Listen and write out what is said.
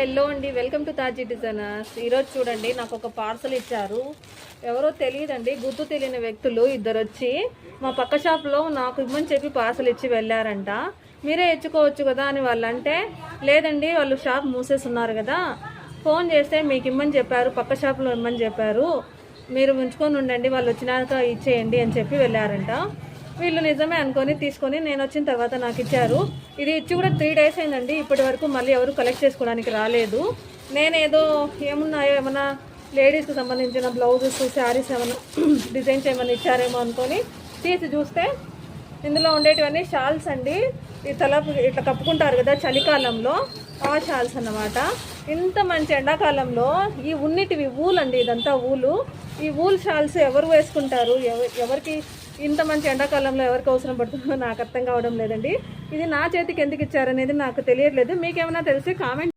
Hello అండి, welcome to తాజీ designers. ఈరోజు చూడండి, నాకు ఒక పార్సల్ ఇచ్చారు. ఎవరో తెలియదండి, గుర్తు తెలియని వ్యక్తులు ఇద్దరు వచ్చి మా పక్క షాప్లో నాకు ఇమ్మని చెప్పి పార్సల్ ఇచ్చి వెళ్ళారంట. మీరే ఇచ్చుకోవచ్చు కదా అని వాళ్ళు అంటే, లేదండి వాళ్ళు షాప్ మూసేస్తున్నారు కదా, ఫోన్ చేస్తే మీకు ఇమ్మని చెప్పారు, పక్క షాప్లో ఇమ్మని చెప్పారు, మీరు ఉంచుకొని ఉండండి, వాళ్ళు వచ్చినాక ఇచ్చేయండి అని చెప్పి వెళ్ళారంట. వీళ్ళు నిజమే అనుకొని తీసుకొని నేను వచ్చిన తర్వాత నాకు ఇచ్చారు. ఇది ఇచ్చి కూడా 3 days అయిందండి. ఇప్పటి వరకు మళ్ళీ ఎవరు కలెక్ట్ చేసుకోవడానికి రాలేదు. నేనేదో ఏమున్నాయో ఏమన్నా లేడీస్కి సంబంధించిన బ్లౌజెస్, శారీస్ ఏమన్నా డిజైన్స్ ఏమైనా ఇచ్చారేమో అనుకొని తీసి చూస్తే ఇందులో ఉండేటివన్నీ షాల్స్ అండి. ఈ తల ఇట్లా కప్పుకుంటారు కదా చలికాలంలో, ఆ షాల్స్ అన్నమాట. ఇంత మంచి ఎండాకాలంలో ఈ ఉన్నిటివి ఊల్ అండి, ఇదంతా ఊలు. ఈ ఊల్ షాల్స్ ఎవరు వేసుకుంటారు? ఎవరికి ఇంత మంచి ఎండాకాలంలో ఎవరికి అవసరం పడుతుందో నాకు అర్థం కావడం లేదండి. ఇది నా చేతికి ఎందుకు ఇచ్చారనేది నాకు తెలియట్లేదు. మీకేమైనా తెలిసి కామెంట్